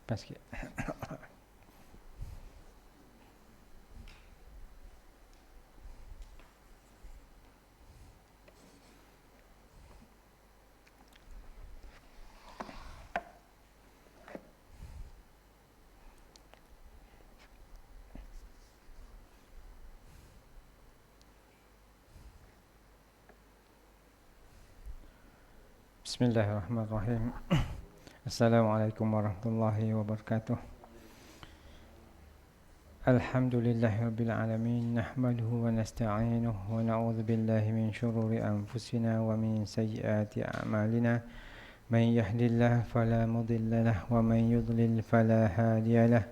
Pas sikit. Bismillahirrahmanirrahim. Assalamualaikum warahmatullahi wabarakatuh. Alhamdulillahirabbil alamin, nahmaduhu wa nasta'inuhu wa na'udzu billahi min shururi anfusina wa min sayyiati a'malina. Man yahdihillahu fala mudilla lahu wa man yudlil fala hadiya lahu.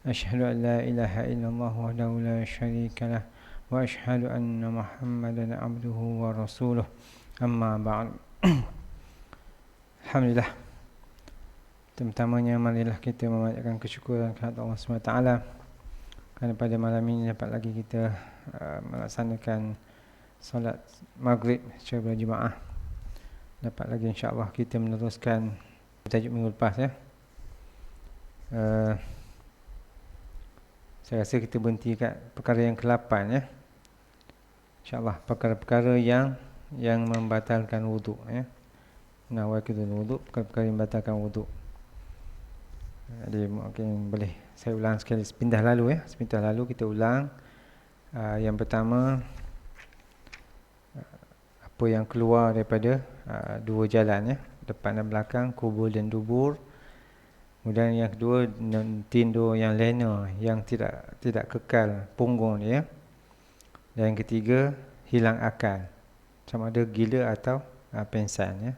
Asyhadu an la ilaha illallah wahdahu la syarika lahu wa asyhadu anna Muhammadan abduhu wa rasuluh. Amma ba'd. Alhamdulillah. Pertamanya marilah kita memanjatkan kesyukuran kepada Allah SWT kerana pada malam ini dapat lagi kita melaksanakan solat maghrib secara berjemaah. Dapat lagi insya-Allah kita meneruskan tajuk minggu lepas ya. Saya rasa kita berhenti kat perkara yang ke-8 ya. Insya-Allah perkara-perkara yang membatalkan wuduk ya. Nawakidul wuduk, perkara yang membatalkan wuduk. Jadi mungkin boleh saya ulang sekali sepindah lalu ya. Sepindah lalu kita ulang. Yang pertama, apa yang keluar daripada dua jalan ya, depan dan belakang, kubul dan dubur. Kemudian yang kedua, tindu yang lena yang tidak kekal punggung dia. Dan yang ketiga, hilang akal, sama ada gila atau pengsan ya.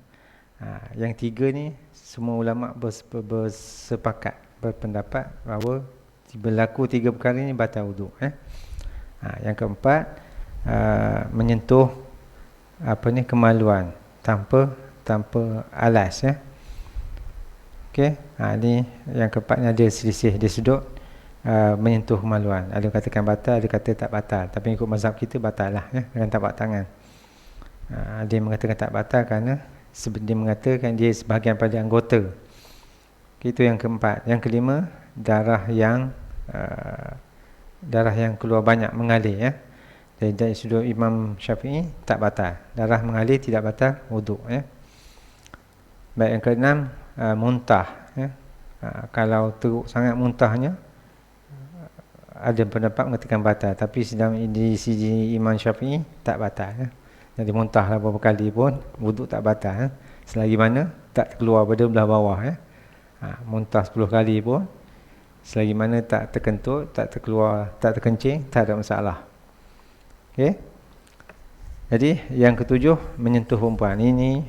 Yang tiga ni semua ulama bersepakat, berpendapat bahawa berlaku tiga perkara ni batal wuduk Yang keempat, menyentuh kemaluan tanpa alas ya. Okey, ni yang keempat ni ada selisih di sudut menyentuh kemaluan. Ada yang katakan batal, ada kata tak batal. Tapi ikut mazhab kita batal lah ya, dengan tapak tangan. Ada yang mengatakan tak batal kerana dia mengatakan dia sebahagian pada anggota. Itu yang keempat. Yang kelima, darah yang keluar banyak mengalir ya. Dari sudut Imam Syafi'i tak batal. Darah mengalir tidak batal wuduk ya. Baik, yang keenam, muntah ya. Kalau teruk sangat muntahnya, ada pendapat mengatakan batal, tapi di sisi Imam Syafi'i tak batal ya. Jadi muntahlah beberapa kali pun wuduk tak batal selagi mana tak keluar pada belah bawah ya. Muntah 10 kali pun selagi mana tak terkentut, tak terkeluar, tak terkencing, tak ada masalah. Okey. Jadi yang ketujuh, menyentuh perempuan. Ini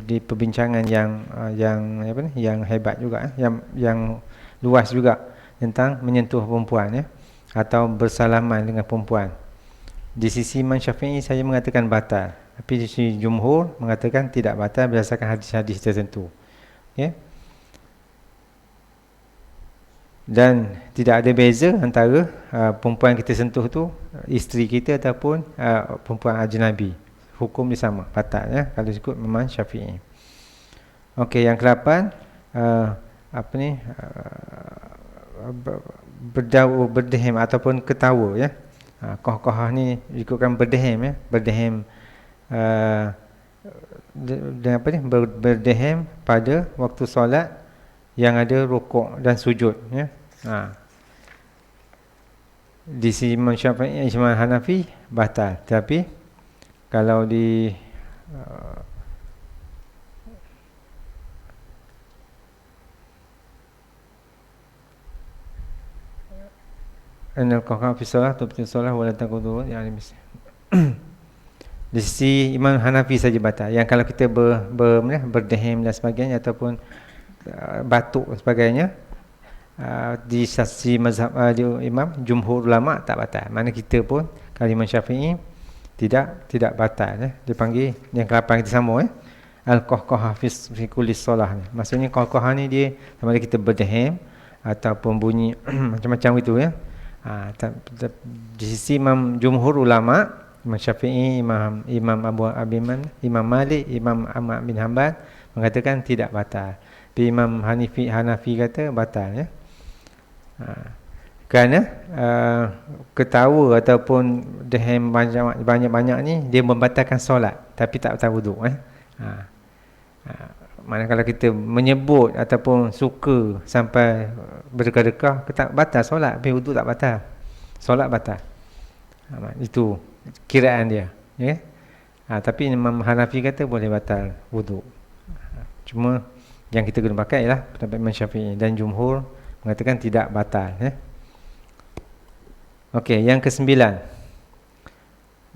di perbincangan yang hebat juga yang luas juga tentang menyentuh perempuan ya, atau bersalaman dengan perempuan. Di sisi Imam Syafi'i saya mengatakan batal, tapi di sisi jumhur mengatakan tidak batal berdasarkan hadis-hadis tertentu. Okay? Dan tidak ada beza antara perempuan yang kita sentuh tu isteri kita ataupun perempuan ajnabi. Hukum dia sama, batal ya, kalau ikut Imam Syafi'i. Okey, yang ke-8, berdehem ataupun ketawa ya. Qahqahah ni ikutkan berdehem ya, berdehem berdehem pada waktu solat yang ada rukuk dan sujud ya. Di sisi Imam Syafi'i, Imam Hanafi batal, tapi kalau di anal qahqah fi solah tubtil solah wala taqudu yani di sisi Imam Hanafi saja batal. Yang kalau kita berdehem dan sebagainya ataupun batuk dan sebagainya, di sisi mazhab di Imam jumhur ulama tak batal. Mana kita pun kalau Imam Syafi'i tidak batal ya. Dia panggil yang ke-8 kita sambung al-qahqah fi kulli solah ni. Maksudnya qahqah ni dia sama ada kita berdehem ataupun bunyi macam-macam itu ya. Di sisi Imam jumhur ulama, Imam Syafi'i, Imam Abu Abiman, Imam Malik, Imam Ahmad bin Hanbal mengatakan tidak batal. Tapi Imam Hanafi kata batal, ya. Kerana ketawa ataupun dehem banyak-banyak ni dia membatalkan solat tapi tak batal wuduk, manakala kita menyebut ataupun suka sampai berdekah-dekah, tak batal solat, tapi wuduk tak batal, solat batal. Itu kiraan dia, ya. Tapi Imam Hanafi kata boleh batal wuduk. Cuma yang kita guna pakai ialah pendapat Imam Syafi'i, dan jumhur mengatakan tidak batal, ya. Okey, yang ke-9.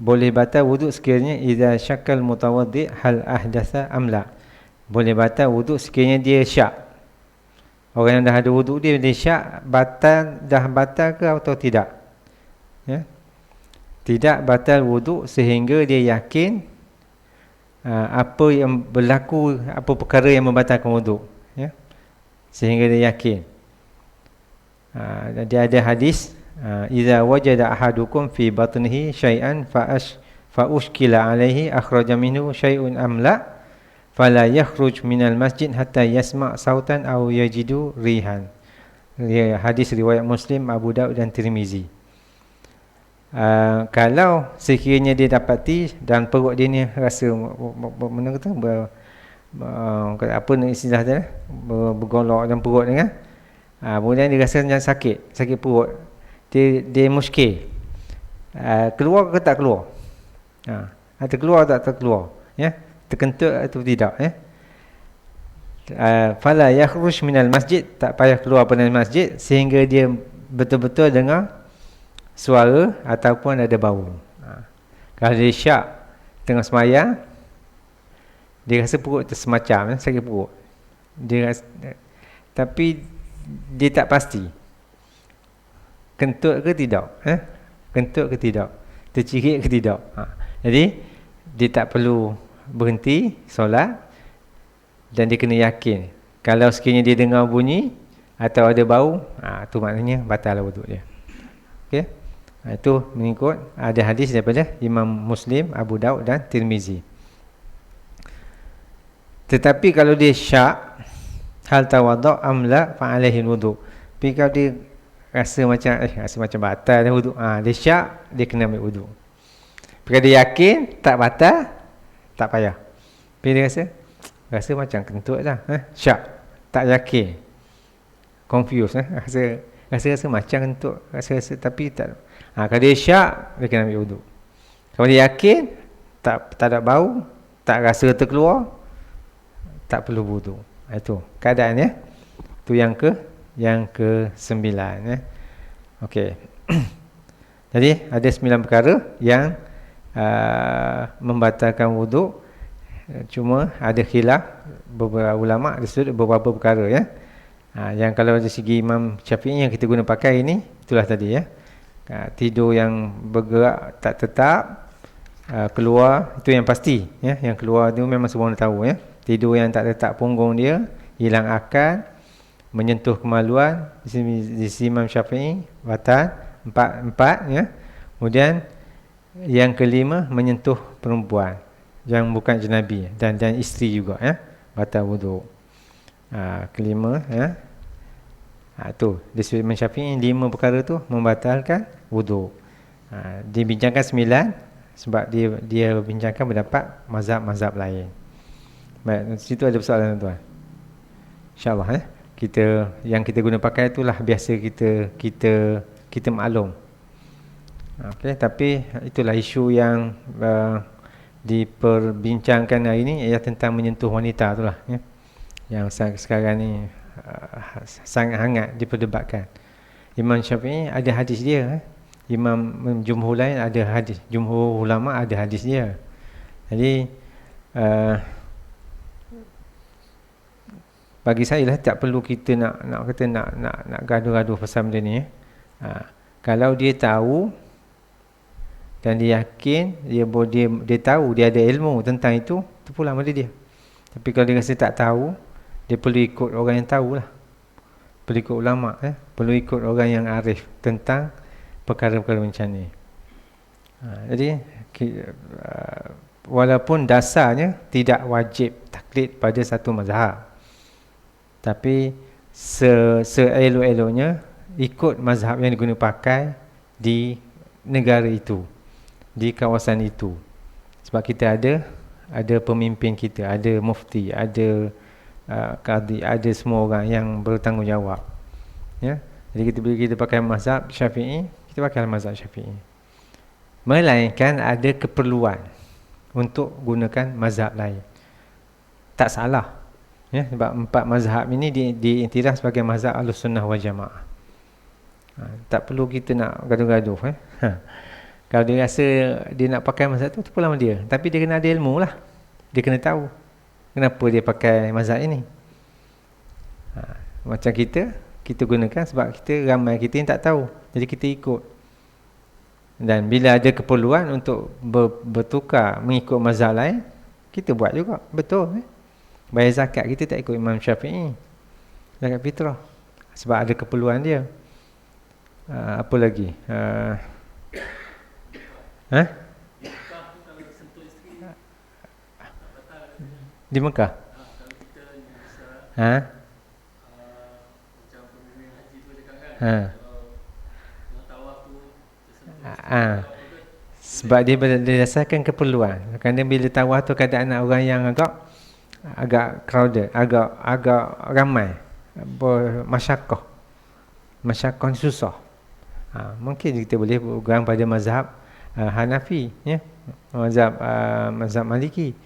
Boleh batal wuduk sekiranya idza syakkal mutawaddi hal ahdatha am la. Boleh batal wuduk sekiranya dia syak. Orang yang dah ada wuduk dia syak, dah batal ke atau tidak? Ya. Tidak batal wuduk sehingga dia yakin apa yang berlaku, apa perkara yang membatalkan wuduk, ya. Sehingga dia yakin. Dia ada hadis, idza wajada ahadukum fi batnihi syai'an fa ushkila alaihi akhraja minhu syai'un am la fala yakhruj minal masjid hatta yasma' sautan aw yajidu rihan. Hadis riwayat Muslim, Abu Daud dan Tirmizi. Kalau sekiranya dia dapati dan perut dia ni rasa mana kata apa istilah dia, bergolak dalam perut ni, kan. Kemudian dia rasa macam sakit perut, dia muskil, keluar ke tak keluar, terkeluar tak terkeluar, ya, terkentut atau tidak, ya. Fala yakhruj minal masjid, tak payah keluar dari masjid sehingga dia betul-betul dengar suara ataupun ada bau. Kalau dia syak tengah semayang, dia rasa perut semacam, sakit perut, dia rasa, tapi dia tak pasti kentut ke tidak, kentut ke tidak, tercirit ke tidak. Jadi dia tak perlu berhenti solat, dan dia kena yakin. Kalau sekiranya dia dengar bunyi atau ada bau, tu maknanya batal wuduk dia. Okey. Itu mengikut ada hadis daripada Imam Muslim, Abu Daud dan Tirmizi. Tetapi kalau dia syak, hal tawaddu' am la fa alaihi wuduk. Tapi kalau dia rasa macam batal dah wuduk, dia syak, dia kena ambil wuduk. Kalau dia yakin tak batal, tak payah. Tapi dia rasa macam kentut lah, syak, tak yakin, confused, rasa macam kentut, rasa tapi tak. Kalau dia syak, dia kena ambil wuduk. Kalau dia yakin tak ada bau, tak rasa terkeluar, tak perlu wuduk. Itu keadaan, ya. Itu yang ke-9, ya. Okey. Jadi ada 9 perkara yang membatalkan wuduk. Cuma ada khilaf beberapa ulama di sudut beberapa perkara, ya. Yang kalau dari segi Imam Syafi'i yang kita guna pakai ini, itulah tadi, ya. Tidur yang bergerak tak tetap, keluar, itu yang pasti, ya. Yang keluar itu memang semua orang tahu, ya. Tidur yang tak tetap punggung dia, hilang akal, menyentuh kemaluan, di sisi Imam Syafi'i batal, 4, ya. Kemudian yang ke-5, menyentuh perempuan yang bukan ajnabi, dan isteri juga, ya, batal wuduk. Ke-5, ya. Tu di sisi Imam Syafi'i 5 perkara tu membatalkan wuduk. Dibincangkan 9 sebab dia bincangkan pendapat mazhab-mazhab lain. Baik, situ ada persoalan, tuan. InsyaAllah, ya. Yang kita guna pakai itulah biasa kita maklum. Okey, tapi itulah isu yang diperbincangkan hari ini, ialah tentang menyentuh wanita itulah, ya. Yang sekarang ni sangat hangat diperdebatkan. Imam Syafi'i ada hadis dia, Imam jumhur lain ada hadis, jumhur ulama ada hadis dia. Jadi bagi saya lah tak perlu kita nak gaduh-gaduh pasal benda ni, ya. Kalau dia tahu dan dia yakin, dia tahu, dia ada ilmu tentang itu pula benda dia. Tapi kalau dia rasa tak tahu, dia perlu ikut orang yang tahulah, perlu ikut ulama, perlu ikut orang yang arif tentang perkara-perkara macam ni. Jadi walaupun dasarnya tidak wajib taklid pada satu mazhab, Tapi seelok-eloknya ikut mazhab yang digunakan pakai di negara itu, di kawasan itu. Sebab kita ada pemimpin kita, ada mufti, ada qadi, ada semua orang yang bertanggungjawab. Ya. Jadi bila kita pakai mazhab Syafi'i, kita pakai mazhab Syafi'i. Melainkan ada keperluan untuk gunakan mazhab lain. Tak salah. Ya, sebab 4 mazhab ini diiktiraf sebagai mazhab Ahlussunnah wal Jamaah. Tak perlu kita nak gaduh-gaduh. Kalau dia rasa dia nak pakai mazhab tu pula dia. Tapi dia kena ada ilmu lah. Dia kena tahu kenapa dia pakai mazhab ini. Macam kita gunakan sebab ramai kita yang tak tahu. Jadi kita ikut. Dan bila ada keperluan untuk bertukar mengikut mazhab lain, kita buat juga. Betul. Bayar zakat kita tak ikut Imam Syafi'i. Zakat fitrah. Sebab ada keperluan dia. Apa lagi? Di Mekah? Sebab dia berdasarkan keperluan. Kerana bila tawaf tu keadaan orang yang agak crowded, agak ramai, bermasyakkah. Masyakkah ni susah. Mungkin kita boleh berpegang pada mazhab Hanafi, ya, mazhab Maliki.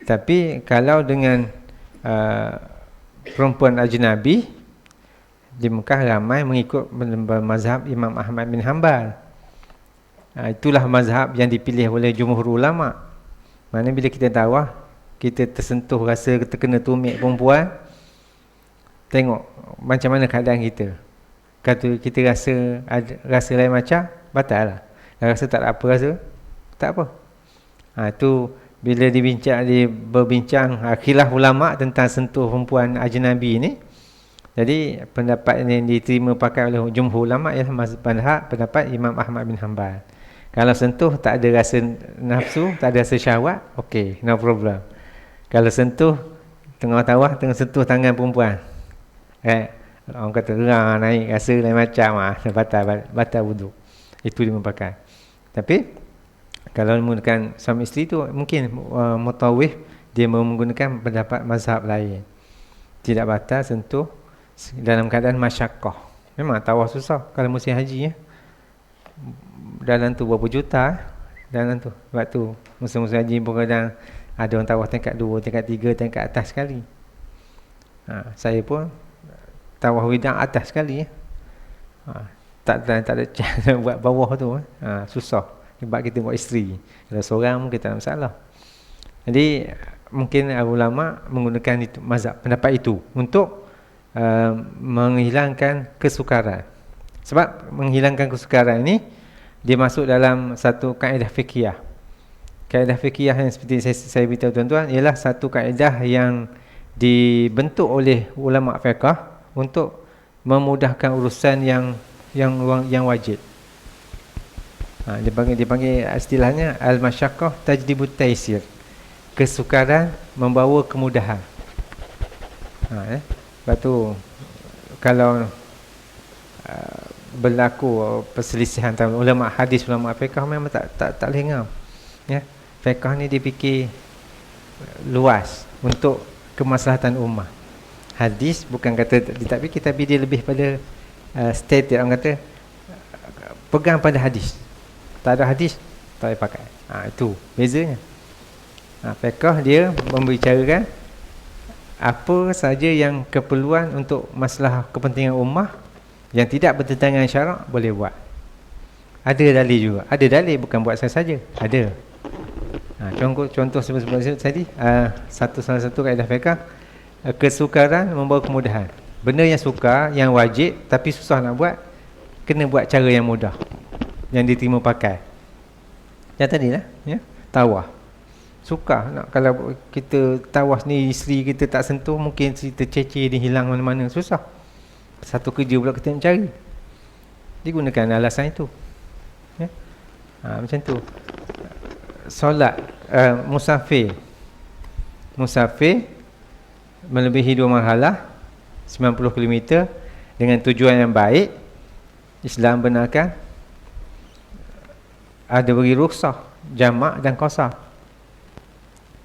Tapi kalau dengan perempuan ajnabi di Mekah ramai mengikut mazhab Imam Ahmad bin Hanbal. Itulah mazhab yang dipilih oleh jumhur ulama. Mana bila kita tawaf, kita tersentuh rasa terkena tumit perempuan, tengok macam mana keadaan kita. Kata kita rasa lain macam, batal lah. Rasa tak ada apa rasa, tak apa. Tu bila berbincang khilaf ulama tentang sentuh perempuan ajnabi ni. Jadi pendapat yang diterima pakai oleh jumhur ulama ialah pendapat Imam Ahmad bin Hanbal. Kalau sentuh tak ada rasa nafsu, tak ada rasa syahwat, okey, no problem. Kalau sentuh tengah tawaf, tengah sentuh tangan perempuan, orang kata naik rasa lain macam, batal wuduk. Itu dia pakai. Tapi kalau menggunakan suami isteri tu mungkin mutawif dia menggunakan pendapat mazhab lain. Tidak batal sentuh dalam keadaan masyakkah. Memang tawaf susah kalau musim haji, ya. Dalam tu berapa juta dalam tu. Sebab tu musim-musim haji pun kadang ada orang tawaf tingkat 2, tingkat 3, tingkat atas sekali. Saya pun tawaf widang atas sekali, ya. Tak ada cara buat bawah tu, susah. Sebab kita buat isteri. Kalau seorang mungkin tak ada masalah. Jadi mungkin ulama menggunakan itu, mazhab pendapat itu untuk menghilangkan kesukaran. Sebab menghilangkan kesukaran ini dia masuk dalam satu kaedah fiqhiyah. Kaedah fiqhiyah yang seperti saya beritahu tuan-tuan ialah satu kaedah yang dibentuk oleh ulama fiqh untuk memudahkan urusan yang wajib. Dipanggil istilahnya al-masyaqqah tajlibut taisir. Kesukaran membawa kemudahan. Lepas tu kalau berlaku perselisihan antara ulama hadis, ulama fiqh memang tak boleh ngam. Ya. Fiqh ni dipikir luas untuk kemaslahatan ummah. Hadis bukan kata tak fikir, tapi dia lebih pada stated, orang kata pegang pada hadis. Tak ada hadis tak boleh pakai. Itu bezanya. Fiqh dia membicarakan apa saja yang keperluan untuk masalah kepentingan ummah yang tidak bertentangan syarak boleh buat. Ada dalil juga. Ada dalil, bukan buat saja. Ada. Contoh sebut tadi, salah satu kaedah fiqh, kesukaran membawa kemudahan. Benda yang sukar, yang wajib tapi susah nak buat, kena buat cara yang mudah, yang diterima pakai. Yang tadi lah, ya, tawaf. Sukar nak, kalau kita tawaf ni isteri kita tak sentuh, mungkin cerita ceceh dia hilang mana-mana, susah. Satu kerja pula kita nak cari. Digunakan alasan itu, ya? Macam tu. Solat musafir melebihi 2 marhalah, 90 km dengan tujuan yang baik, Islam benarkan ada beri rukhsah jamak dan qasar.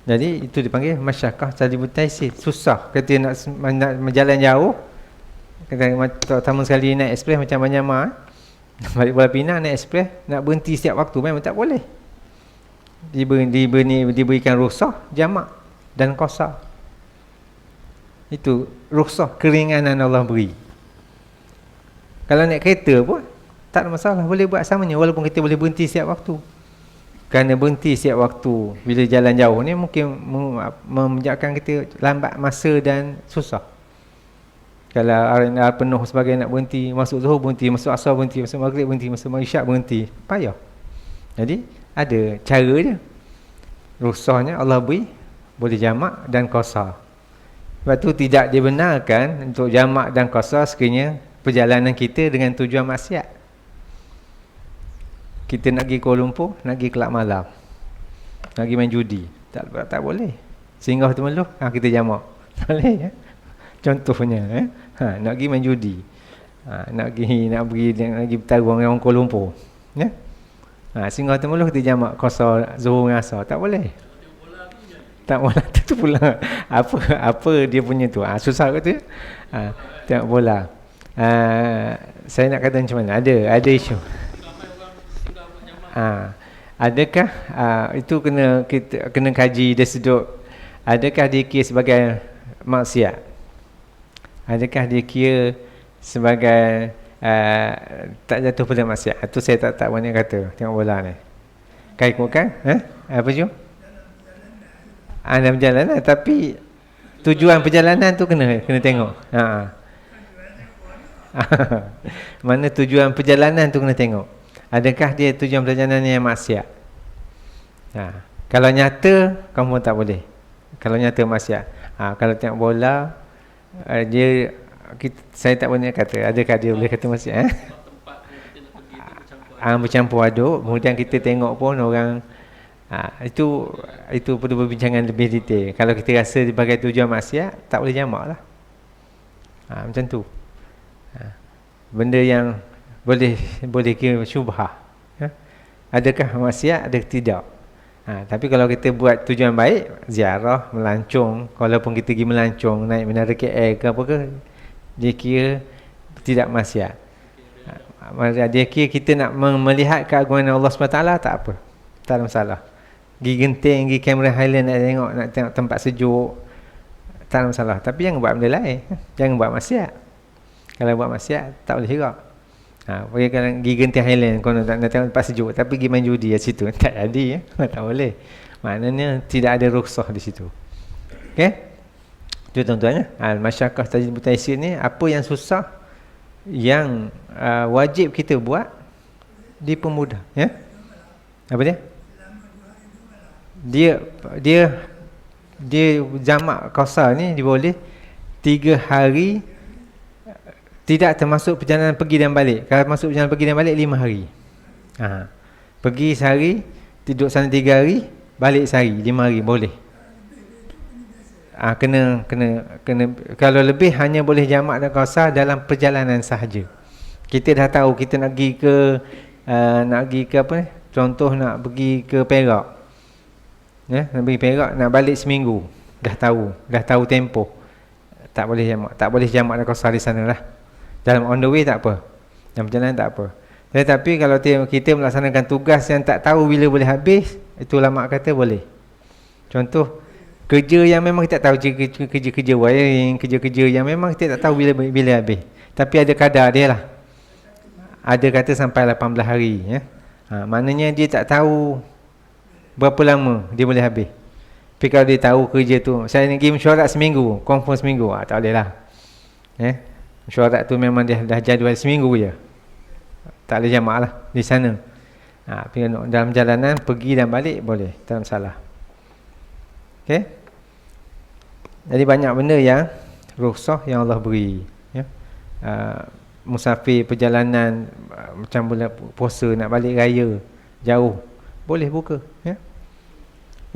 Jadi itu dipanggil masyaqqah tajlibu taysir. Susah kata nak berjalan jauh, kata tamu sekali naik ekspres macam Myanmar, balik Pulau Pinang naik ekspres, nak berhenti setiap waktu memang tak boleh. Diberikan rukhsah jamak dan qasar. Itu rukhsah, keringanan Allah beri. Kalau naik kereta pun tak ada masalah, boleh buat samanya walaupun kita boleh berhenti setiap waktu. Kerana berhenti setiap waktu bila jalan jauh ni mungkin menyebabkan kita lambat masa dan susah. Kalau R&R penuh sebagai nak berhenti, masuk Zuhur berhenti, masuk Asar berhenti, masuk Maghrib berhenti, masuk Isyak berhenti, payah. Jadi ada cara dia. Rukhsahnya Allah beri, boleh jamak dan qasar. Sebab tu tidak dibenarkan untuk jamak dan qasar sekiranya perjalanan kita dengan tujuan maksiat. Kita nak pergi Kuala Lumpur, nak pergi kelab malam, nak pergi main judi, tak boleh. Singgah Temeloh, kita jamak. Tak boleh ya? Contohnya nak pergi main judi, nak pergi bertarung dengan orang Kuala Lumpur ya? Singgah Temeloh kita jamak qasar Zuhur dengan Asar, tak boleh. Tak bola tu pula apa dia punya tu, susah kata tengok bola. Saya nak kata macam mana, ada isu. Adakah itu kita kena kaji dari sudut, adakah dia kira sebagai maksiat, adakah dia kira sebagai tak jatuh pada maksiat. Itu saya tak banyak kata tengok bola ni. Kau ikutkan apa je dalam perjalanan, tapi tujuan perjalanan tu kena tengok. Mana tujuan perjalanan tu kena tengok. Adakah dia tujuan perjalanan yang maksiat? Kalau nyata, kamu tak boleh. Kalau nyata maksiat. Kalau tengok bola, saya tak boleh kata. Adakah dia boleh kata maksiat? Bercampur aduk. Kemudian kita tengok pun orang, itu perlu perbincangan lebih detail. Kalau kita rasa sebagai tujuan maksiat, tak boleh jamak lah. Macam tu. Benda yang boleh kira syubhah. Adakah maksiat, adakah tidak? Tapi kalau kita buat tujuan baik, ziarah, melancong, walaupun kita pergi melancong, naik menara KL ke apa ke, dia kira tidak maksiat. Dia kira kita nak melihat keagungan Allah SWT, tak apa, tak ada masalah. Pergi genting, pergi kamera Highland nak tengok tempat sejuk, tak ada masalah. Tapi jangan buat benda lain, jangan buat maksiat. Kalau buat maksiat, tak boleh hirak. Pergi genting Highland, kau nak tengok tempat sejuk, tapi pergi main judi kat situ, tak jadi tak boleh. Maknanya tidak ada rukhsah di situ. Okey? Itu tuan-tuan masyaqqah tajlibu taysir ni, apa yang susah yang wajib kita buat dipermudah ya. Apa dia jamak qasar ni dia boleh 3 hari, tidak termasuk perjalanan pergi dan balik. Kalau masuk perjalanan pergi dan balik 5 hari. Pergi sehari, tidur sana 3 hari, balik sehari, 5 hari boleh. Kena kalau lebih hanya boleh jamak dan qasar dalam perjalanan sahaja. Kita dah tahu kita nak pergi ke apa ni? Contoh nak pergi ke Perak. Ya, nak pergi Perak, nak balik seminggu. Dah tahu tempoh. Tak boleh jamak dan qasar di sana lah. Dalam on the way tak apa, dalam perjalanan tak apa. Tetapi kalau kita melaksanakan tugas yang tak tahu bila boleh habis, itu ulama kata boleh. Contoh kerja yang memang kita tak tahu, kerja wiring, kerja yang memang kita tak tahu bila habis, tapi ada kadar dia lah. Ada kata sampai 18 hari ya. Maknanya dia tak tahu berapa lama dia boleh habis. Tapi kalau dia tahu kerja tu, saya nak pergi mesyuarat seminggu, confirm seminggu, tak boleh lah mesyuarat tu memang dia dah jadual seminggu je, tak boleh jamak lah di sana. Dalam jalanan pergi dan balik boleh, tak ada masalah. Okay? Jadi banyak benda yang rukhsah yang Allah beri ya. Musafir perjalanan, macam bulan puasa nak balik raya jauh, boleh buka ya.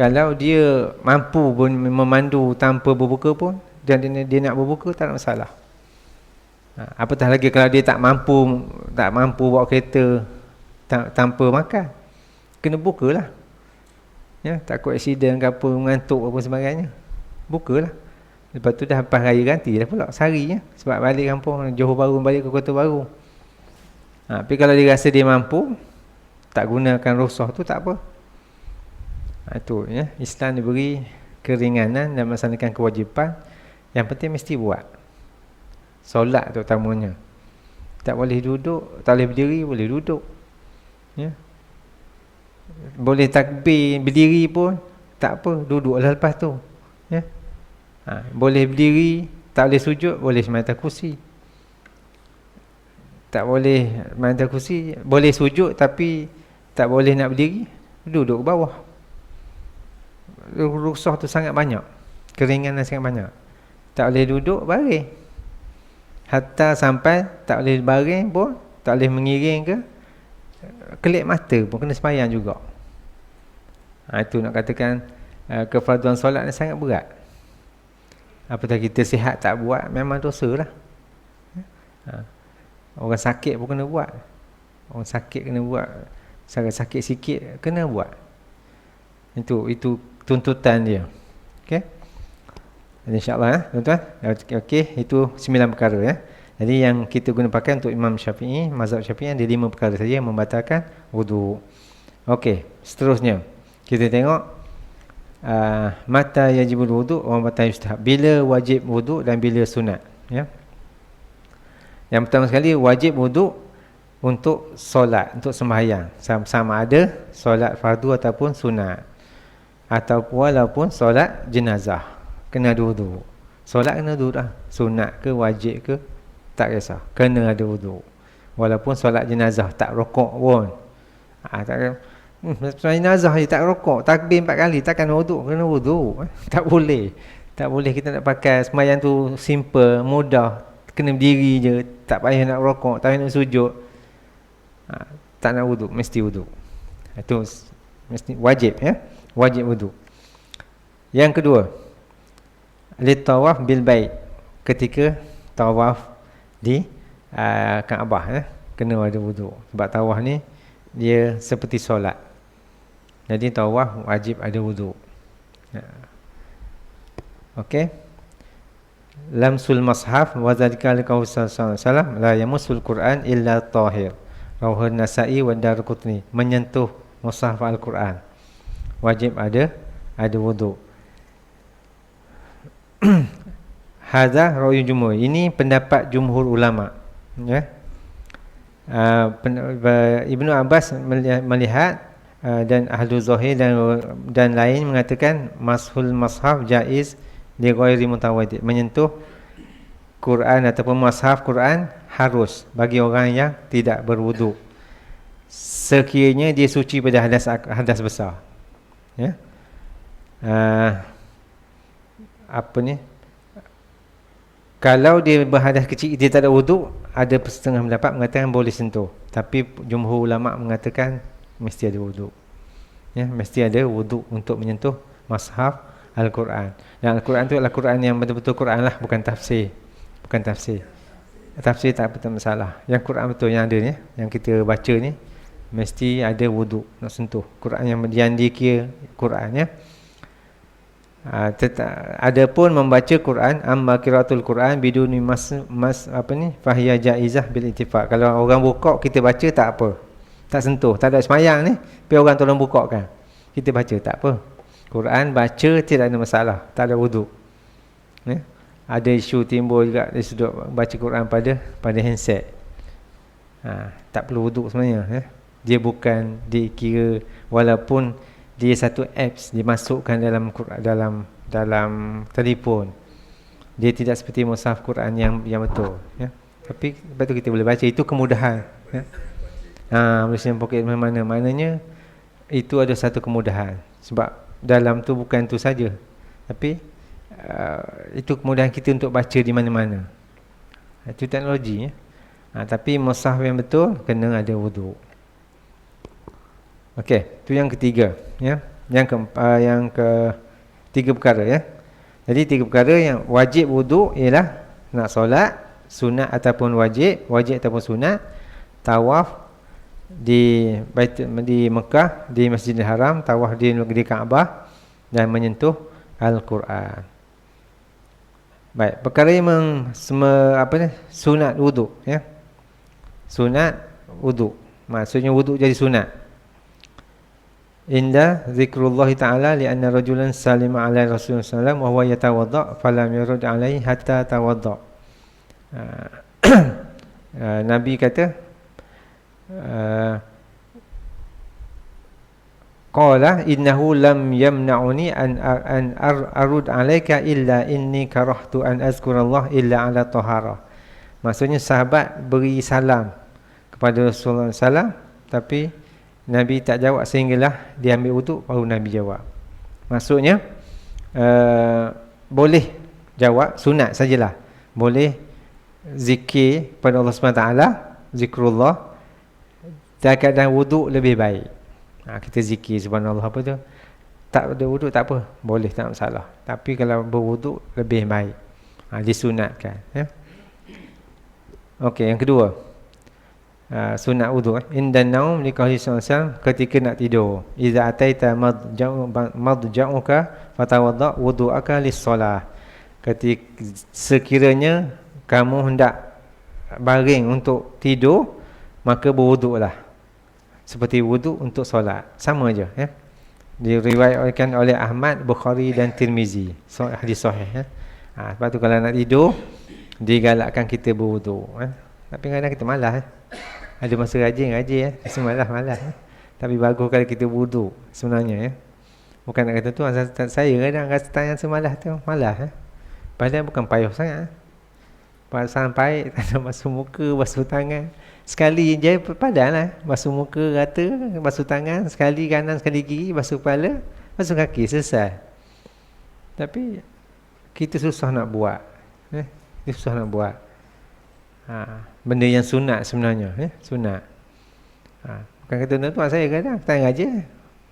Kalau dia mampu pun memandu tanpa berbuka pun, dan dia nak berbuka, tak ada masalah. Apatah lagi kalau dia tak mampu bawa kereta tanpa makan, kena bukalah. Ya, takut aksiden ke apa, mengantuk apa sebagainya, bukalah. Lepas tu dah lepas raya ganti dah pula sehari, ya. Sebab balik kampung Johor Bahru, balik ke Kota Baru. Tapi kalau dia rasa dia mampu, tak gunakan rukhsah tu tak apa. Itu, ya. Islam diberi keringanan dan melaksanakan kewajipan. Yang penting mesti buat. Solat terutamanya. Tak boleh duduk, tak boleh berdiri, boleh duduk. Ya. Boleh takbir berdiri pun tak apa, duduklah lepas tu. Ya. Boleh berdiri, tak boleh sujud, boleh sembahyang atas kursi. Tak boleh sembahyang atas kursi, boleh sujud tapi tak boleh nak berdiri, duduk ke bawah. Rukhsah tu sangat banyak, keringanan sangat banyak. Tak boleh duduk, baring. Hatta sampai tak boleh baring pun, tak boleh mengiring ke, kelip mata pun kena sembahyang juga. Itu nak katakan kefarduan solat ni sangat berat. Apatah kita sihat tak buat, memang dosa lah. Orang sakit pun kena buat. Orang sakit kena buat. Sakit sikit kena buat. Itu tuntutan dia. Okey. InsyaAllah, tuan-tuan. Okey, itu 9 perkara, ya. Jadi yang kita guna pakai untuk Imam Syafi'i, mazhab Syafi'i, ada 5 perkara saja yang membatalkan wudu. Okey, seterusnya kita tengok mata yajibul wudu wa mata yustahab. Bila wajib wudu dan bila sunat, ya. Yang pertama sekali, wajib wudu untuk solat, untuk sembahyang. Sama ada solat fardu ataupun sunat, ataupun walaupun solat jenazah, kena ada wudu. Solat kena wudu dah. Sunat ke wajib ke tak kisah, kena ada wudu. Walaupun solat jenazah tak rokok pun. Solat jenazah je tak rokok, takbir 4 kali, takkan wudu, kena wudu. Tak boleh. Tak boleh kita nak pakai sembahyang tu simple, mudah, kena berdiri je, tak payah nak rokok, tak payah nak sujud. Tak nak wudu, mesti wudu. Itu mesti wajib, ya. Wajib wudu. Yang kedua, litawaf bil bait, ketika tawaf di Kaabah, ya, kena ada wudu. Sebab tawaf ni dia seperti solat. Jadi tawaf wajib ada wudu. Ya. Okey. Lamsul mashaf wa zalika liqaul sallallahu alaihi wasallam la yamassul Quran illa tahir. Rawahu Nasa'i wa Darqutni. Menyentuh mushaf Al-Quran wajib ada wudu. Hadza ra'yu jumhur. Ini pendapat jumhur ulama, ya. Ibnu Abbas melihat dan ahlu zahir dan lain mengatakan mashul mashaf jaiz li ghairi mutawaddi. Menyentuh Quran ataupun mushaf Quran harus bagi orang yang tidak berwudu, sekiranya dia suci pada hadas besar, ya. Apa ni, kalau dia berhadas kecil, dia tak ada wudu, ada setengah pendapat mengatakan boleh sentuh, tapi jumhur ulama mengatakan mesti ada wudu, ya. Mesti ada wudu untuk menyentuh mushaf Al-Quran. Dan Al-Quran tu adalah Quran yang betul-betul Quran lah, bukan tafsir. Bukan tafsir. Tafsir tak betul masalah. Yang Quran betul yang ada ni, yang kita baca ni, mesti ada wudu nak sentuh Quran yang dikira Quran, ya. Adapun membaca Quran, amma qiraatul Quran biduni fahiya jaizah bil ittifaq. Kalau orang bukak kita baca tak apa, tak sentuh, tak ada semayang ni, tapi orang tolong bukakkan, kita baca tak apa. Quran baca tidak ada masalah, tak ada wudu, ya. Ada isu timbul juga dari sudut baca Quran pada handset. Tak perlu wudu sebenarnya, ya. Dia bukan dikira, walaupun dia satu apps dimasukkan dalam telefon, dia tidak seperti mushaf Quran yang betul, ya. Tapi lepas tu kita boleh baca, itu kemudahan, ya. Boleh simpan poket mana-mana, maknanya itu ada satu kemudahan. Sebab dalam tu bukan tu saja, tapi itu kemudahan kita untuk baca di mana-mana. Itu teknologi, ya. Tapi mushaf yang betul kena ada wudu. Okey, itu yang ketiga, ya. Yang tiga perkara, ya. Jadi 3 perkara yang wajib wudu ialah nak solat, sunat ataupun wajib ataupun sunat, tawaf di Mekah, di Masjidil Haram, tawaf di Kaabah dan menyentuh Al-Quran. Baik, perkara yang sunat wuduk, ya. Sunat wuduk. Maksudnya wuduk jadi sunat. Inda zikrullah ta'ala li'anna rajulan salima ala Rasulullah SAW wa huwa yatawadda' falam yurud alaihi hatta tawadda'. Nabi kata qala innahu lam yamna'uni an arud alaika illa inni karahtu an azkurallah illa ala tahara. Maksudnya sahabat beri salam kepada Rasulullah SAW, tapi Nabi tak jawab sehinggalah dia ambil wuduk baru Nabi jawab. Maksudnya boleh jawab sunat sajalah. Boleh zikir pada Allah SWT, zikrullah, dan keadaan wuduk lebih baik. Kita zikir subhanallah apa tu. Tak ada wuduk tak apa, boleh, tak masalah. Tapi kalau berwuduk lebih baik. Disunatkan, ya. Okey, yang kedua. Sunat wuduk, indan naum li qawli sallallahu, ketika nak tidur, idza ataita madja'uka fatawadda wudu'aka lis-solah. Ketika sekiranya kamu hendak baring untuk tidur, maka berwuduklah seperti wuduk untuk solat. Sama aja, ya. Diriwayatkan oleh Ahmad, Bukhari dan Tirmizi, hadis sahih, ya. Sebab tu kalau nak tidur digalakkan kita berwuduk, ya. Tapi kadang kita malas, ada masa rajin ya, malas. Tapi bagus kalau kita wuduk sebenarnya, ya. Bukan nak kata tu saya kadang rasa tanya semalas tu malas, ya. Padahal bukan payah sangat. Sampai tak ada basuh muka, basuh tangan. Sekali je padanlah, basuh muka rata, basuh tangan, sekali kanan, sekali kiri, basuh kepala, basuh kaki, selesai. Tapi kita susah nak buat, susah nak buat. Benda yang sunat sebenarnya, sunat. Bukan kata tu saya kadang tanya aja,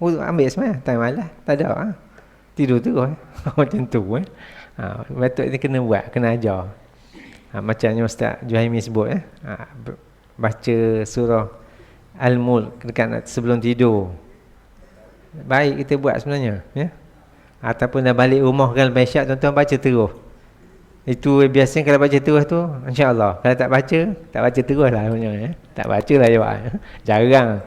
ambil sebenarnya, tak malas, tak ada, tidur terus, macam tu, betul ni kena buat, kena ajar. Macamnya Ustaz Juhaimi sebut, baca surah Al-Mulk dekat sebelum tidur. Baik kita buat sebenarnya, ya. Ataupun dah balik rumah kan lepas isyak, tuan-tuan baca terus. Itu biasanya kalau baca terus tu, insya-Allah. Kalau tak baca teruslah sebenarnya, ya. Tak bacalah jawab. Jarang.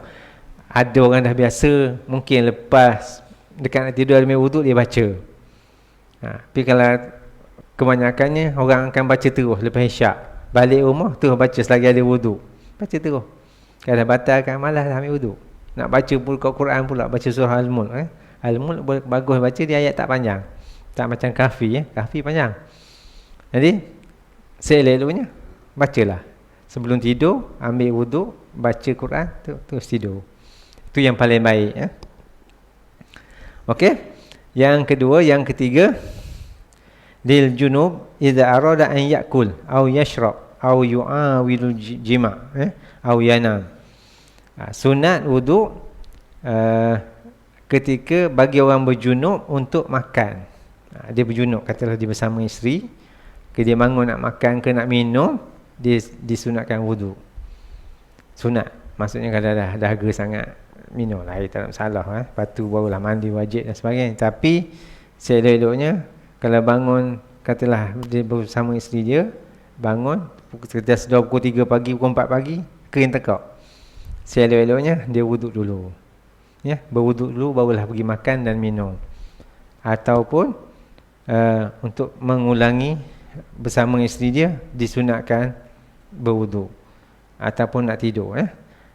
Ada orang dah biasa, mungkin lepas dekat nak tidur ambil wuduk dia baca. Tapi kalau kebanyakannya orang akan baca terus lepas isyak. Balik rumah terus baca selagi ada wuduk. Baca terus. Kalau dah batalkan malas dah ambil wuduk. Nak baca pula Quran pula, baca surah Al-Mulk, Al-Mulk bagus baca, dia ayat tak panjang. Tak macam Kahfi, Kahfi panjang. Jadi seelok-eloknya bacalah. Sebelum tidur ambil wuduk, baca Quran, terus tidur. Itu yang paling baik, ya. Okey. Yang kedua, yang ketiga, lil junub idza arada an yakul aw yashrab aw yu'awil jima', aw yanam. Sunat wuduk ketika bagi orang berjunub untuk makan. Dia berjunub, katalah dia bersama isteri, dia bangun nak makan ke nak minum, dia disunatkan wuduk. Sunat, maksudnya kalau dah dahaga sangat, minum lah, tak ada masalah, lepas tu barulah mandi wajib dan sebagainya. Tapi seelok-eloknya kalau bangun, katalah dia bersama isteri dia, bangun sudah pukul 3 pagi, pukul 4 pagi, kering tekak, seelok-eloknya dia wuduk dulu, ya. Berwuduk dulu barulah pergi makan dan minum. Ataupun untuk mengulangi bersama isteri dia, disunatkan berwuduk ataupun nak tidur, ya.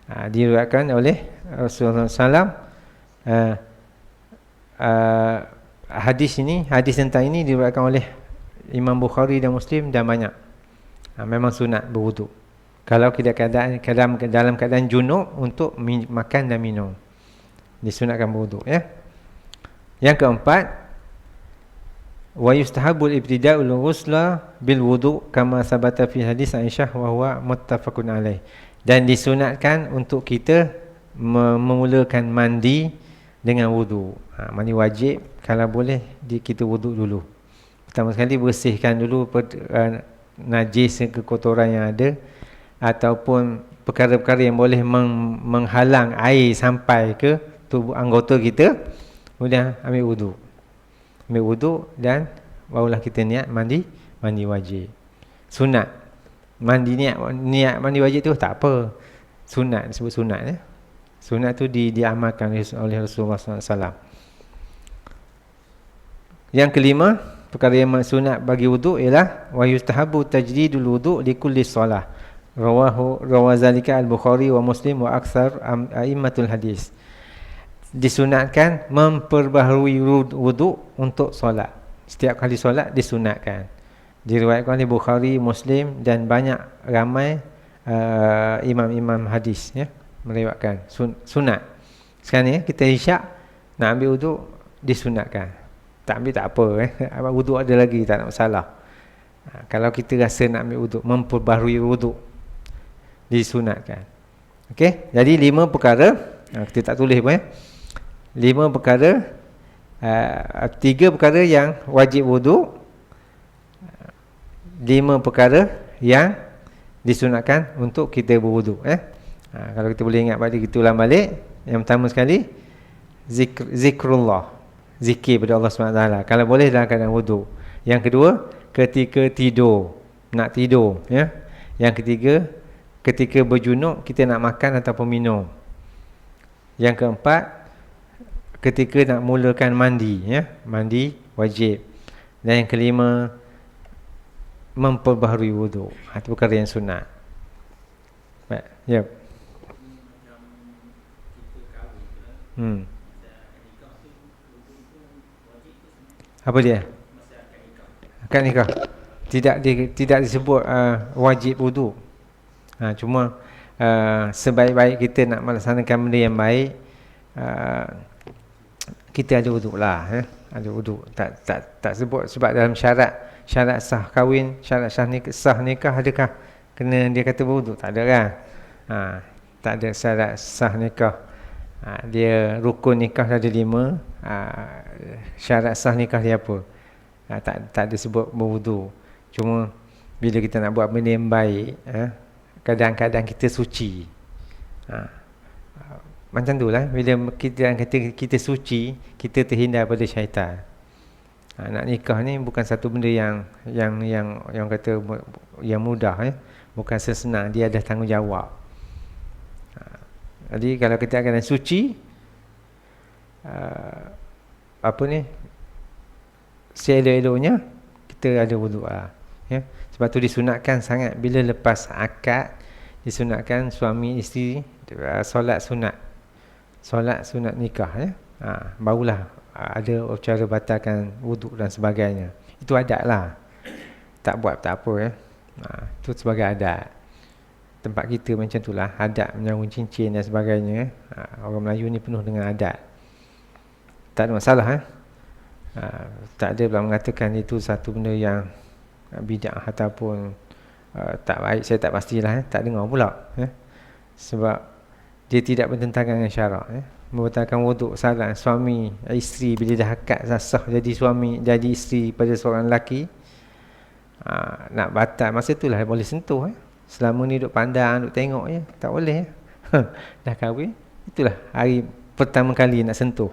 Diriwayatkan oleh Rasulullah SAW. Hadis tentang ini diriwayatkan oleh Imam Bukhari dan Muslim dan banyak. Memang sunat berwuduk kalau dalam keadaan junub untuk makan dan minum, disunatkan berwuduk, ya. Yang keempat, wa yustahabul ibtida'ul ghusla bil wudu' kama sabata fi hadis Aisyah wa huwa muttafaqun alaih. Dan disunatkan untuk kita memulakan mandi dengan wudu. Mandi wajib, kalau boleh kita wudu dulu. Pertama sekali bersihkan dulu najis, kekotoran yang ada, ataupun perkara-perkara yang boleh menghalang air sampai ke tubuh anggota kita, kemudian ambil wuduk dan barulah kita niat mandi wajib. Sunat mandi, niat mandi wajib tu tak apa, sunat, disebut sunat ya. Sunat tu diamalkan oleh Rasulullah SAW. Yang kelima, perkara yang sunat bagi wuduk ialah wa yustahabu tajdidul wuduk li kulli solah. Rawazalika al-Bukhari wa Muslim wa aksar a'immatul hadis. Disunatkan memperbaharui wuduk untuk solat. Setiap kali solat disunatkan. Diriwayatkan oleh Bukhari, Muslim dan ramai imam-imam hadis ya, meriwayatkan sunat. Sekarang ni kita isyak nak ambil wuduk, disunatkan. Tak ambil tak apa wuduk ada lagi, tak nak masalah. Kalau kita rasa nak ambil wuduk, memperbaharui wuduk, disunatkan. Okey, jadi 5 perkara, kita tak tulis pun 5 perkara, 3 perkara yang wajib wuduk, 5 perkara yang disunatkan untuk kita berwuduk kalau kita boleh ingat balik, kita ulang balik. Yang pertama sekali, zikrullah, zikir pada Allah SWT, kalau boleh dalam keadaan wuduk. Yang kedua, ketika tidur, nak tidur ya. Yang ketiga, ketika berjunub, kita nak makan ataupun minum. Yang keempat, ketika nak mulakan mandi ya, mandi wajib. Dan yang kelima, memperbaharui wuduk. Itu perkara yang sunat. Baik, ya. Apa dia? Akad nikah. Tidak disebut wajib wuduk. Cuma sebaik-baik kita nak melaksanakan benda yang baik, kita ada wuduk lah ada wuduk. Tak sebut, sebab dalam syarat sah kahwin, syarat sah nikah adakah kena dia kata berwuduk? Tak ada kan? Tak ada syarat sah nikah. Dia rukun nikah ada 5, syarat sah nikah dia apa? Tak ada sebut berwuduk. Cuma bila kita nak buat benda yang baik, kadang-kadang kita suci. Macam tu lah, bila kita suci, kita terhindar pada syaitan. Nak nikah ni bukan satu benda yang kata yang mudah bukan sesenang, dia ada tanggungjawab. Jadi kalau kita akan suci, seelok-eloknya kita ada wuduk lah ya. Sebab tu disunatkan sangat bila lepas akad, disunatkan suami isteri solat sunat nikah ya. Barulah ada cara batalkan wuduk dan sebagainya. Itu adat lah, tak buat tak apa ya. Itu sebagai adat. Tempat kita macam itulah, adat menyambung cincin dan sebagainya. Orang Melayu ni penuh dengan adat. Tak ada masalah tak ada pula mengatakan itu satu benda yang bid'ah ataupun tak baik. Saya tak pastilah tak dengar pula sebab dia tidak bertentangan dengan syarak membatalkan wuduk salat suami isteri bila dah akad sah jadi suami jadi isteri pada seorang lelaki. Nak batal masa itulah boleh sentuh Selama ni duduk pandang, duduk tengok je, tak boleh dah kahwin, itulah hari pertama kali nak sentuh.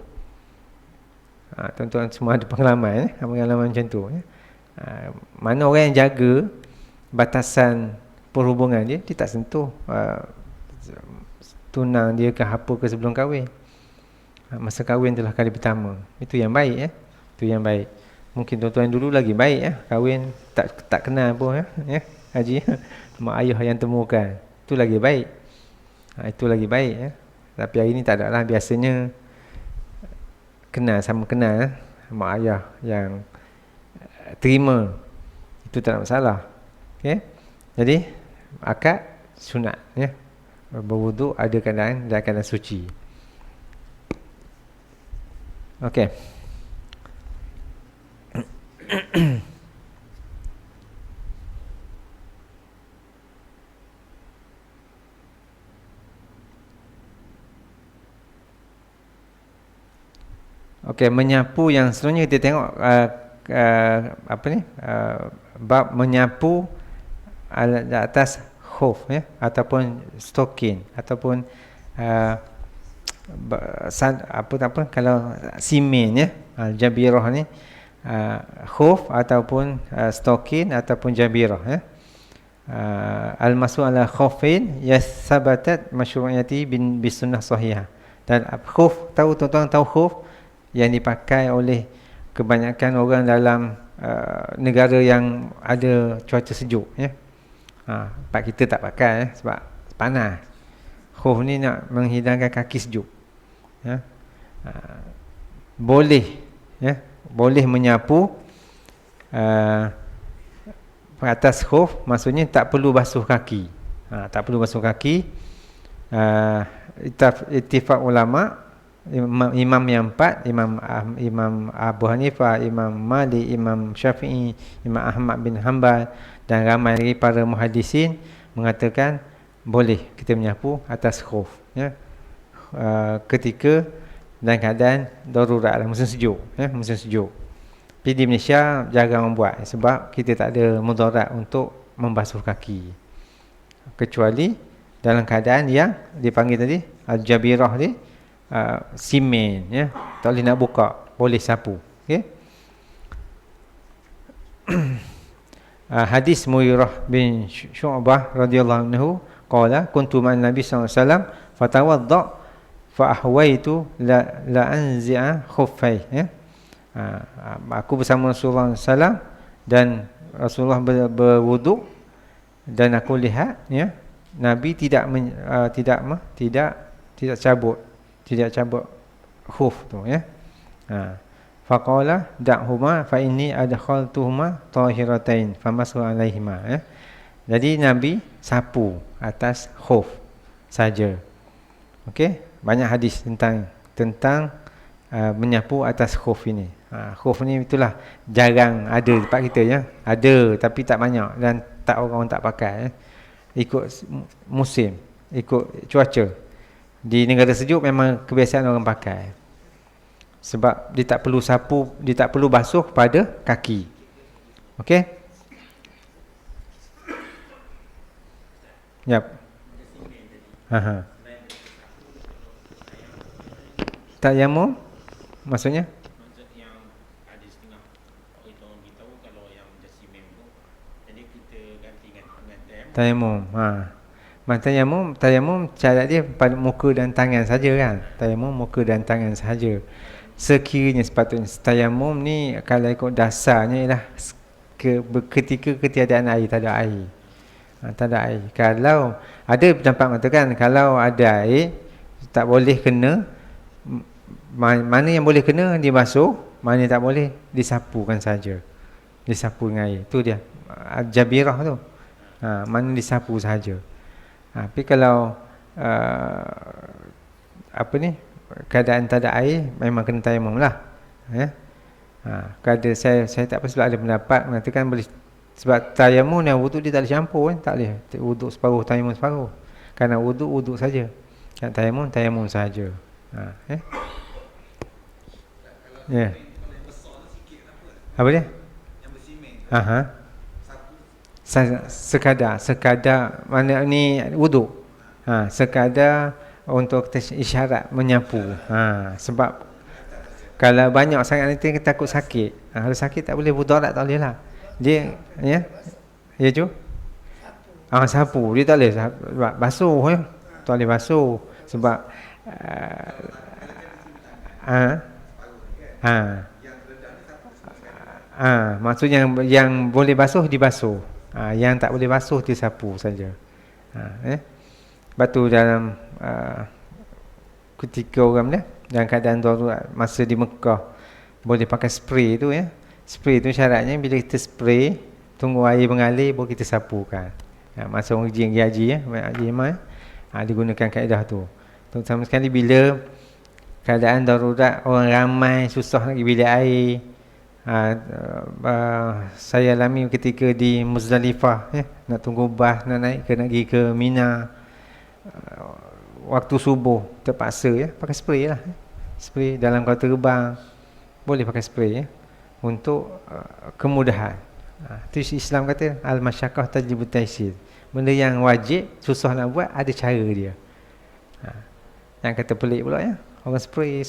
Tuan-tuan semua ada pengalaman macam tu mana orang yang jaga batasan perhubungan dia tak sentuh tunang dia ke apa ke sebelum kahwin. Masa kahwin itulah kali pertama. Itu yang baik itu yang baik. Mungkin tuan-tuan dulu lagi baik kahwin tak kenal pun haji mak ayah yang temukan, itu lagi baik. Itu lagi baik Tapi hari ni tak ada lah. Biasanya kenal mak ayah yang terima, itu tak ada masalah. Jadi akad sunat berwuduk ada keadaan dalam keadaan suci. Okey. Okey, menyapu yang seterusnya kita tengok bab menyapu di atas khuf ya, ataupun stokin, ataupun apa kalau simen ya, jabirah ni khuf ataupun stokin ataupun jabirah ya. Al-masu ala khufin yasabatat masyru'iyati bis sunnah sahihah. Dan khuf, tahu tuan-tuan tahu khuf yang dipakai oleh kebanyakan orang dalam negara yang ada cuaca sejuk ya. Pak kita tak pakai ya, sebab panas. Khuf ni nak menghidangkan kaki sejuk ya. Boleh ya, boleh menyapu atas khuf, maksudnya tak perlu basuh kaki. Tak perlu basuh kaki. Ittifaq ulama, imam yang empat, Imam Abu Hanifah, Imam Malik, Imam Syafi'i, Imam Ahmad bin Hanbal dan ramai lagi para muhaddisin mengatakan boleh kita menyapu atas khuf ya, ketika dalam keadaan darurat, musim sejuk ya, musim sejuk. Tapi di Malaysia jarang membuat sebab kita tak ada mudarat untuk membasuh kaki, kecuali dalam keadaan yang dipanggil tadi al-jabirah ni, simen ya, tak boleh nak buka, boleh sapu. Okey. Hadis Mughirah bin Syu'bah radhiyallahu anhu qala kuntu ma'an nabi sallallahu alaihi wasallam fatawadda fa ahwaitu la anzi'a khuffai ya. Aku bersama Rasulullah SAW dan Rasulullah berwuduk dan aku lihat ya, Nabi tidak cabut khuf tu ya. Faqala da'huma fa inni adkhaltuhuma tahiratain famasu alaihima ya. Jadi Nabi sapu atas khuf saja. Okey, banyak hadis tentang menyapu atas khuf ini. Khuf ni itulah jarang ada di tempat kita ya. Ada tapi tak banyak dan orang tak pakai ya. Ikut musim, ikut cuaca. Di negara sejuk memang kebiasaan orang pakai. Sebab dia tak perlu sapu, dia tak perlu basuh pada kaki. Okey? Yap. Tayammum maksudnya? Tayamum. Tayamum cara dia pada muka dan tangan saja kan. Tayamum muka dan tangan saja. Sekiranya sepatutnya tayamum ni kalau ikut dasarnya ialah ketika ketiadaan air, tak ada air. Tak ada air. Kalau ada pendapat mengatakan kalau ada air tak boleh kena, mana yang boleh kena dibasuh, mana yang tak boleh disapukan saja. Disapu dengan air. Tu dia. Jabirah tu. Mana disapu saja. Tapi kalau keadaan tak ada air, memang kena tayamum lah ya. Kalau saya tak apa sebab ada pendapat mengatakan boleh, sebab tayamum dan wuduk dia tak boleh campur kan, tak boleh wuduk separuh, tayamum separuh. Kerana wuduk saja, kan tayamum saja. Ya. Apa dia? Sekadar mana ni wuduk. Sekadar untuk isyarat menyapu. Sebab kalau banyak sangat nanti takut sakit. Kalau sakit tak boleh, mudarat tak boleh lah. Dia ya. Ya ju. Sapu dia tak boleh basuh ya. Tak boleh basuh sebab maksudnya yang boleh basuh dibasuh. Yang tak boleh basuh disapu saja. Sebab tu dalam ketika orang ni dalam keadaan darurat masa di Mekah boleh pakai spray tu ya. Spray tu syaratnya bila kita spray tunggu air mengalir baru kita sapukan. Masa orang pergi haji ya, haji Yaman digunakan kaedah tu. Terutama sekali bila keadaan darurat, orang ramai susah nak pergi bilik air. Saya alami ketika di Muzdalifah ya, nak tunggu bas nak naik nak pergi ke Mina, waktu subuh terpaksa ya pakai spray lah. Spray dalam kapal terbang boleh pakai spray ya, untuk kemudahan. Tu Islam kata al-masyaqqah tajlibu taysir. Benda yang wajib, susah nak buat, ada cara dia. Yang kata pelik pula ya. Orang spray.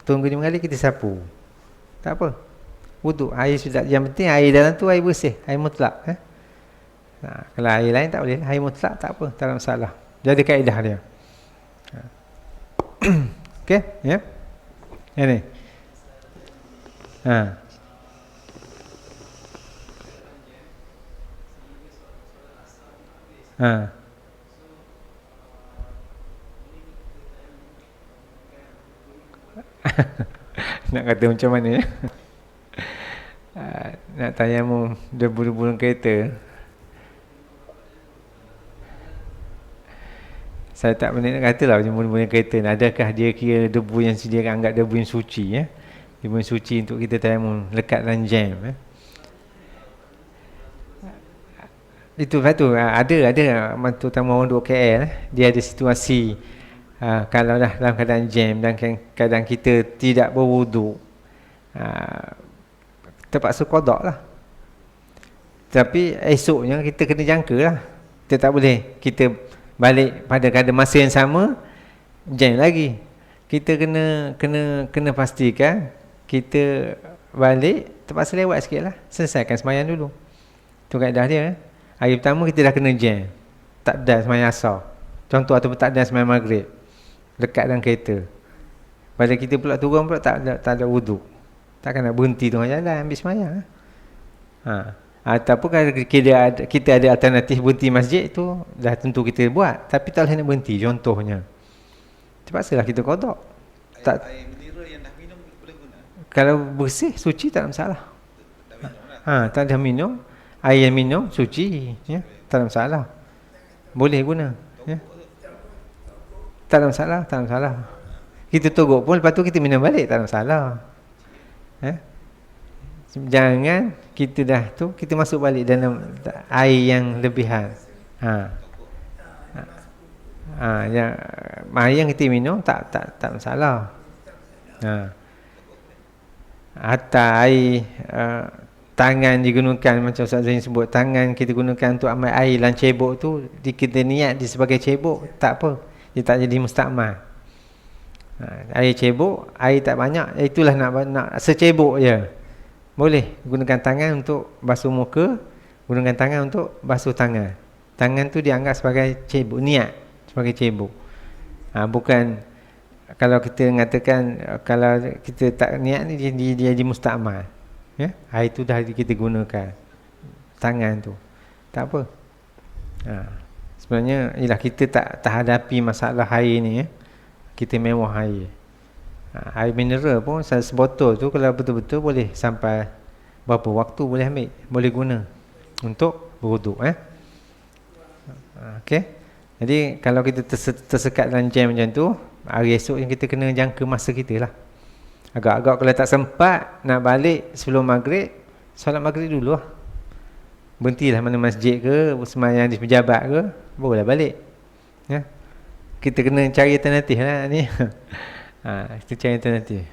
Tunggu 5 kali kita sapu. Tak apa. Wuduk. Air sudah. Yang penting air dalam tu air bersih. Air mutlak. Kalau air lain tak boleh. Air mutlak tak apa. Tak ada masalah. Jadi kaedah dia. Okey. Ya. Yang ni. Nak kata macam mana ya? Nak tayamum debu-debu kereta. Saya tak boleh nak kata lah debu-debu kereta. Adakah dia kira debu yang dia anggap debu yang suci ya? Debu yang suci untuk kita tayamum lekat dalam jam ya? Itu betul. Ada terutama orang duduk KL dia ada situasi kalau dah dalam keadaan jam dan keadaan kita tidak berwuduk, terpaksa qada lah. Tapi esoknya kita kena jangka lah. Kita tak boleh kita balik pada keadaan masa yang sama jam lagi. Kita kena pastikan kita balik terpaksa lewat sikit lah. Selesaikan sembahyang dulu. Tu kaedah dia. Hari pertama kita dah kena jam. Tak ada sembahyang asar. Contoh ataupun tak ada sembahyang maghrib. Dekat dalam kereta. Pada kita pula turun pula tak ada wuduk. Takkan nak berhenti tengah jalan ambil sembahyang. Ataupun kalau kita ada alternatif berhenti masjid tu dah tentu kita buat. Tapi tak boleh nak berhenti contohnya. Terpaksalah kita qada. Air mineral yang dah minum boleh guna. Kalau bersih suci tak ada masalah. Tak ada minum. Air yang minum suci ya, tak ada masalah. Boleh guna ya. Tak ada masalah. Kita togok pun lepas tu kita minum balik tak ada masalah. Ya. Jangan kita dah tu kita masuk balik dalam air yang lebihan. Yang air yang kita minum tak masalah. Hatta air tangan digunakan macam Ustaz Zain sebut, tangan kita gunakan untuk ambil air dalam cebok tu, kita niat di sebagai cebok, tak apa, dia tak jadi mustakmal. Air cebok, air tak banyak, itulah nak secebok je. Boleh gunakan tangan untuk basuh muka, gunakan tangan untuk basuh tangan. Tangan tu dianggap sebagai cebok, niat sebagai cebok. Bukan kalau kita mengatakan kalau kita tak niat ni dia jadi mustakmal. Ya, air tu dah kita gunakan tangan tu. Tak apa. Sebenarnya ialah kita tak hadapi masalah air ni ya. Kita mewah air. Air mineral pun sebotol tu kalau betul-betul boleh sampai berapa waktu boleh ambil, boleh guna untuk berwuduk okey. Jadi kalau kita tersekat dalam jam macam tu, hari esok yang kita kena jangka masa kita lah. Agak-agak kalau tak sempat nak balik sebelum maghrib, solat maghrib dulu lah. Berhentilah mana masjid ke, sembahyang di pejabat ke, barulah balik. Ya. Kita kena cari alternatif lah ni. Kita cari alternatif.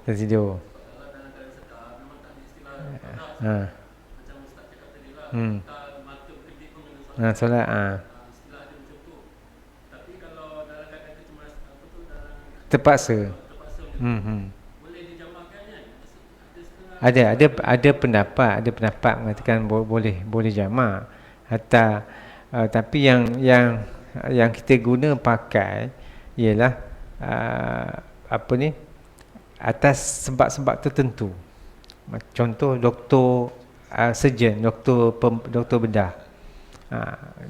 Tertidur. Solat terpaksa. Ada pendapat mengatakan boleh jamak. Hatta tapi yang kita guna pakai ialah atas sebab-sebab tertentu. Contoh doktor surgeon, doktor bedah.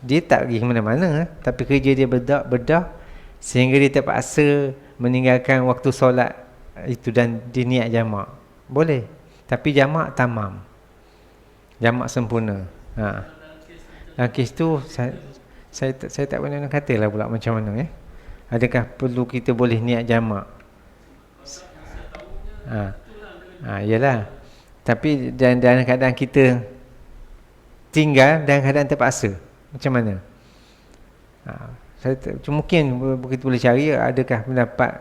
Dia tak pergi ke mana-mana, tapi kerja dia bedah sehingga dia terpaksa meninggalkan waktu solat itu dan dia niat jamak. Boleh. Tapi jamak tamam. Jamak sempurna. Dalam kes tu saya tak boleh nak katalah pula macam mana ya. Adakah perlu kita boleh niat jamak? Yalah. Tapi dalam keadaan kita tinggal dalam keadaan terpaksa, macam mana? mungkin kita boleh cari adakah pendapat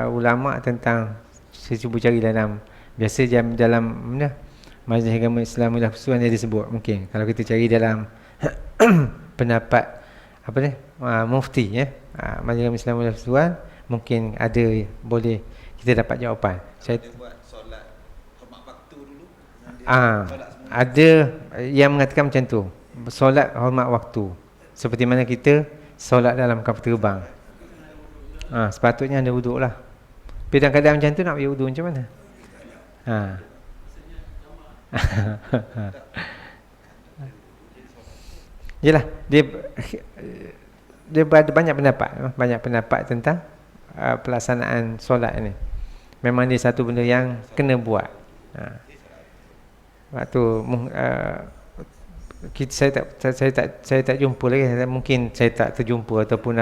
ulama tentang, saya cuba cari dalam biasa dalam mana Majlis Agama Islam Mulia Persatuan dia disebut. Mungkin kalau kita cari dalam pendapat apa ni mufti Majlis Agama Islam Mulia Persatuan, mungkin ada boleh kita dapat jawapan. Saya buat solat hormat waktu dulu. Ada yang mengatakan macam tu, solat hormat waktu, seperti mana kita solat dalam kapal terbang. Sepatutnya ada wuduk lah. Tapi dalam keadaan macam tu nak pergi wuduk macam mana? Yelah, dia ada banyak pendapat tentang pelaksanaan solat ni. Memang dia satu benda yang kena buat. Waktu saya tak jumpa lagi, mungkin saya tak terjumpa ataupun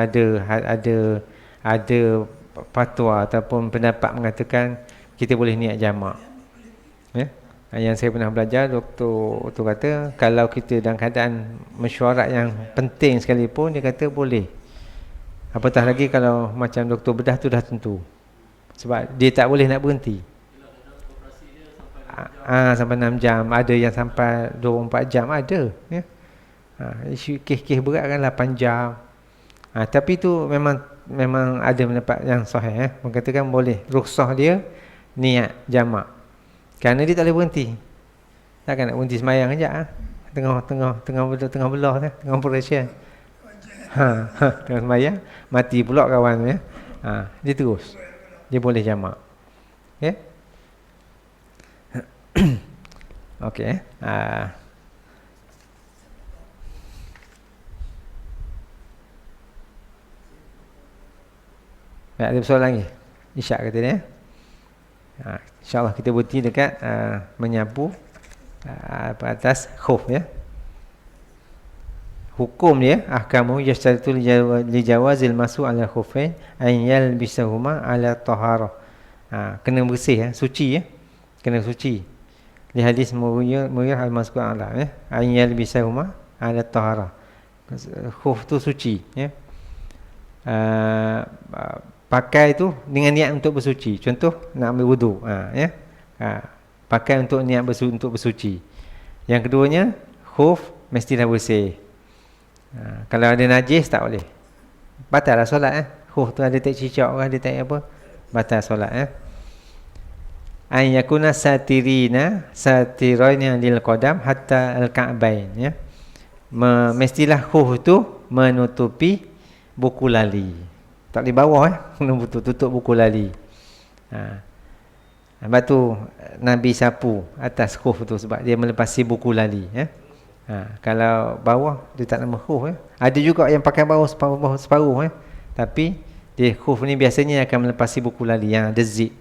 ada fatwa ataupun pendapat mengatakan kita boleh niat jamak. Yang saya pernah belajar, doktor kata kalau kita dalam keadaan mesyuarat yang penting sekalipun, dia kata boleh. Apatah lagi kalau macam doktor bedah tu dah tentu, sebab dia tak boleh nak berhenti. Sampai 6 jam, ada yang sampai 24 jam ada. Kes berat kan 8 jam. Tapi tu memang ada pendapat yang sahih. Mengatakan boleh, rukhsah dia niat jamak. Kerana dia tak boleh berhenti. Takkan nak berhenti semayang sekejap. Tengah belah tengah operation. Tengah semayang, mati pula kawan dia. Dia terus. Dia boleh jamak. Okay? Okey. Ada soalan lagi? Isyak kata dia. InsyaAllah kita berhenti dekat menyapu atas khuf ya. Hukum dia, ahkamu yashtaritu li jawazil masu ala khufain an yalbisahuma ala taharah. Kena bersih suci kena suci. Di hadis Mughirah al-Mazkur ala an yalbisahuma ala taharah. Khuf tu suci pakai tu dengan niat untuk bersuci. Contoh nak ambil wudu, pakai untuk niat untuk bersuci. Yang keduanya, khuf mesti dah bersih. Kalau ada najis tak boleh. Batal lah solat. Khuf tu ada tak cicak ke, ada tak apa, batal solat. An yakuna satiraina lil qadam hatta al-ka'bain mestilah khuf tu menutupi buku lali. Tak boleh bawah kena tutup buku lali. Sebab tu Nabi sapu atas khuf tu sebab dia melepasi buku lali. Kalau bawah dia tak nama khuf. Ada juga yang pakai bawah separuh tapi dia khuf ni biasanya akan melepasi buku lali yang ada zip.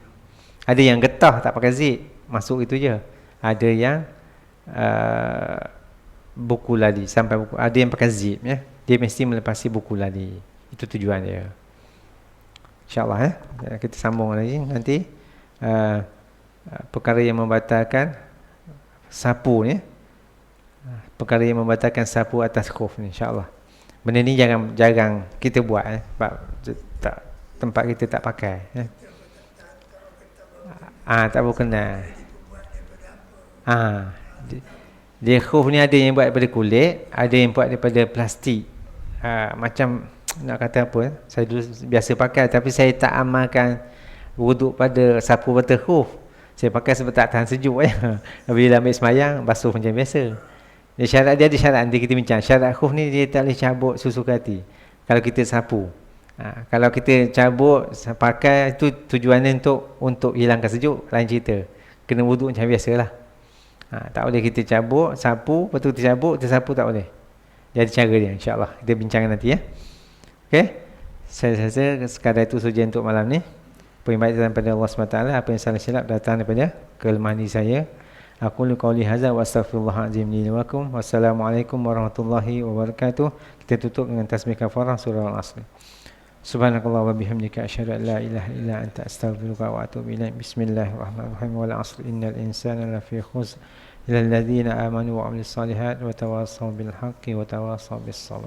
Ada yang getah tak pakai zip, masuk itu je. Ada yang buku lali sampai buku, ada yang pakai zip dia mesti melepasi buku lali. Itu tujuan dia. InsyaAllah kita sambung lagi nanti perkara yang membatalkan sapu ni, perkara yang membatalkan sapu atas khuf ni, insyaAllah. Benda ni jarang kita buat sebab tempat kita tak pakai tak berkenal. Dia khuf ni ada yang buat daripada kulit, ada yang buat daripada plastik. Macam nak kata apa, saya dulu biasa pakai tapi saya tak amalkan wuduk pada sapu pada khuf. Saya pakai sebab tak tahan sejuk bila ambil semayang basuh macam biasa. Dia ada syarat, nanti kita bincang. Syarat khuf ni dia tak boleh cabut susu hati kalau kita sapu. Kalau kita cabut pakai tu tujuannya untuk hilangkan sejuk, lain cerita. Kena wuduk macam biasalah. Tak boleh kita cabut sapu, lepas tu kita cabut kita sapu, tak boleh. Jadi cara dia, insyaAllah kita bincangkan nanti Okey, saya rasa sekadar itu saja untuk malam ni. Permintaan daripada Allah SWT. Apa yang salah silap datang daripada kelemahan diri saya. Aku qauli hadza wa astaghfirullahalazim li wa lakum. Wassalamualaikum warahmatullahi wabarakatuh. Kita tutup dengan tasbih kafarah surah Al-Asr. Subhanakallah wa bihamdika asyhadu an la ilaha illa anta astaghfiruka wa atubu ilaik. Bismillahirrahmanirrahim. Wal 'asr innal insana lafi khusr illa alladhina amanu wa 'amilus solihat wa tawassaw bil haqqi wa tawassaw bis sabr.